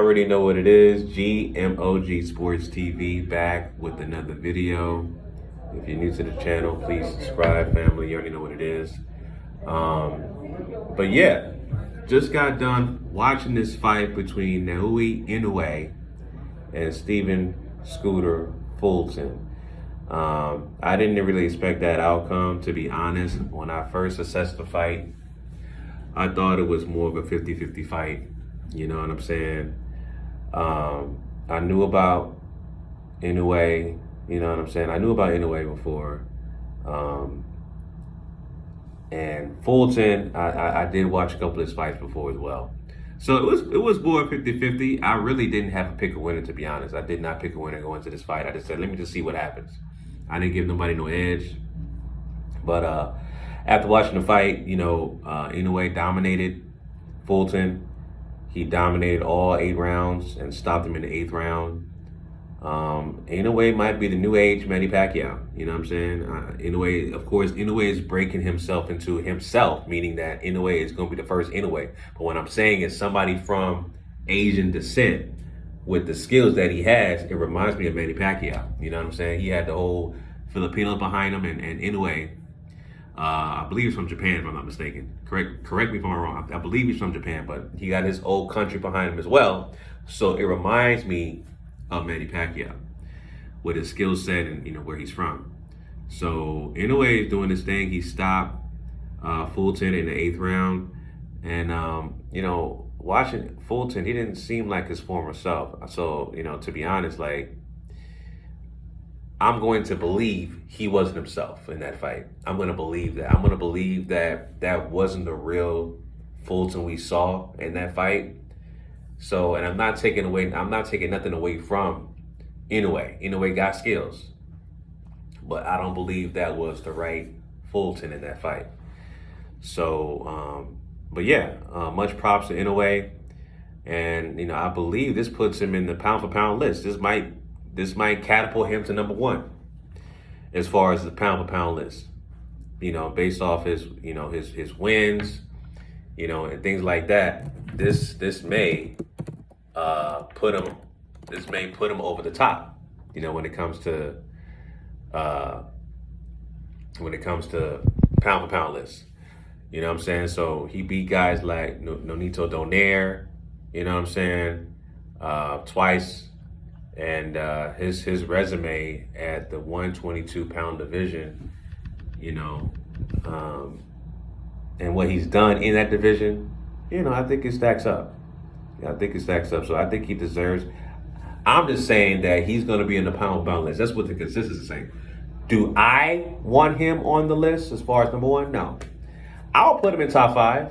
Already know what it is. GMOG Sports TV back with another video. If you're new to the channel, please subscribe, family. You already know what it is. But yeah, just got done watching this fight between Inoue and Stephen Scooter Fulton. I didn't really expect that outcome, to be honest. When I first assessed the fight, I thought it was more of a 50-50 fight. You know what I'm saying? I knew about Inoue, you know what I'm saying? I knew about Inoue before. And Fulton, I did watch a couple of his fights before as well. So it was more 50-50. I really didn't have to pick a winner, to be honest. I did not pick a winner going into this fight. I just said, let me just see what happens. I didn't give nobody no edge. But after watching the fight, Inoue dominated Fulton. He dominated all 8 rounds and stopped him in the 8th round. Inoue might be the new age Manny Pacquiao. You know what I'm saying? Inoue, of course, Inoue is breaking himself into himself, meaning that Inoue is going to be the first Inoue. But what I'm saying is somebody from Asian descent with the skills that he has, it reminds me of Manny Pacquiao. You know what I'm saying? He had the whole Filipinos behind him, and Inoue, I believe he's from Japan, if I'm not mistaken. Correct me if I'm wrong. I believe he's from Japan, but he got his old country behind him as well. So it reminds me of Manny Pacquiao with his skill set and where he's from. So Inoue is doing this thing. He stopped Fulton in the 8th round, and watching Fulton, he didn't seem like his former self. So to be honest, like, I'm going to believe he wasn't himself in that fight. I'm going to believe that. I'm going to believe that that wasn't the real Fulton we saw in that fight. So, and I'm not taking nothing away from Inoue. Inoue got skills. But I don't believe that was the right Fulton in that fight. So, but yeah, much props to Inoue. And, I believe this puts him in the pound for pound list. This might catapult him to number 1 as far as the pound for pound list. Based off his his wins, and things like that. This may put him over the top. When it comes to pound for pound list. You know what I'm saying? So he beat guys like Nonito Donaire. You know what I'm saying? Twice. And his resume at the 122-pound division, and what he's done in that division, I think it stacks up. Yeah, I think it stacks up. So I think he deserves. I'm just saying that he's going to be in the pound for pound list. That's what the consensus is saying. Do I want him on the list as far as number 1? No. I'll put him in top 5,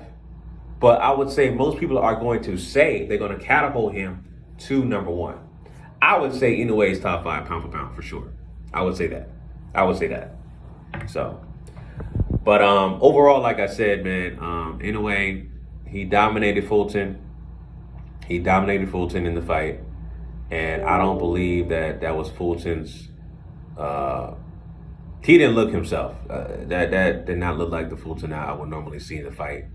but I would say most people are going to say they're going to catapult him to number 1. I would say Inoue is top 5 pound for pound for sure. I would say that. So, but overall, like I said, man, Inoue, he dominated Fulton. He dominated Fulton in the fight, and I don't believe that was Fulton's. He didn't look himself. That did not look like the Fulton I would normally see in the fight.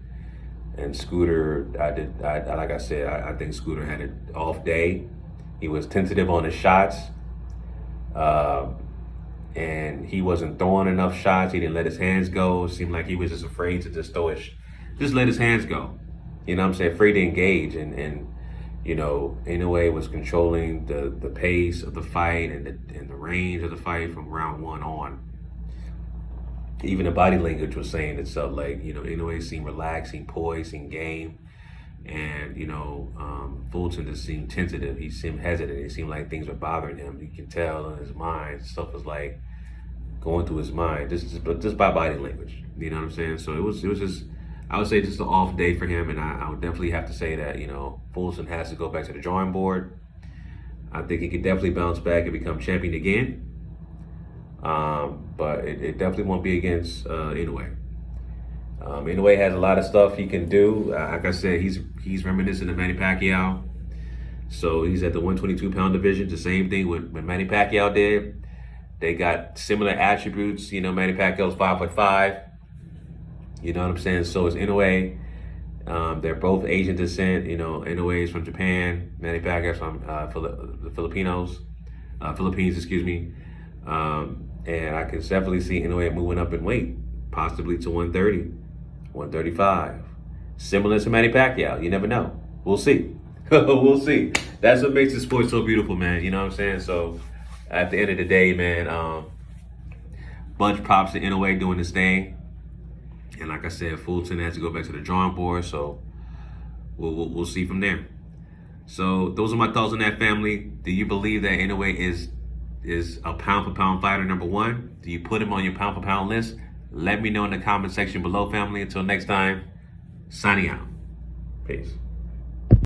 And Scooter, like I said, I think Scooter had an off day. He was tentative on his shots, and he wasn't throwing enough shots. He didn't let his hands go. It seemed like he was just afraid to just let his hands go. You know what I'm saying? Afraid to engage. And Inoue was controlling the pace of the fight and the range of the fight from round 1 on. Even the body language was saying itself. Like, Inoue seemed relaxed, seemed poised, seemed game. And, Fulton just seemed tentative. He seemed hesitant. It seemed like things were bothering him. You can tell in his mind, stuff was like going through his mind, just by body language. You know what I'm saying? So it was just, I would say, just an off day for him. And I would definitely have to say that, Fulton has to go back to the drawing board. I think he could definitely bounce back and become champion again. But it definitely won't be against Inoue. Inoue has a lot of stuff he can do. Like I said, he's reminiscent of Manny Pacquiao. So he's at the 122-pound division. The same thing with Manny Pacquiao did. They got similar attributes. Manny Pacquiao's 5'5". You know what I'm saying? So is Inoue. They're both Asian descent. You know, Inoue is from Japan, Manny Pacquiao from the Philippines, excuse me. And I can definitely see Inoue moving up in weight, possibly to 130, 135. Similar to Manny Pacquiao. You never know. We'll see. We'll see. That's what makes the sport so beautiful, man. You know what I'm saying? So at the end of the day, man, bunch props to Inoue doing this thing. And like I said, Fulton has to go back to the drawing board. So we'll see from there. So those are my thoughts on that, family. Do you believe that Inoue is a pound for pound fighter number one? Do you put him on your pound for pound list? Let me know in the comment section below, family. Until next time, signing out. Peace.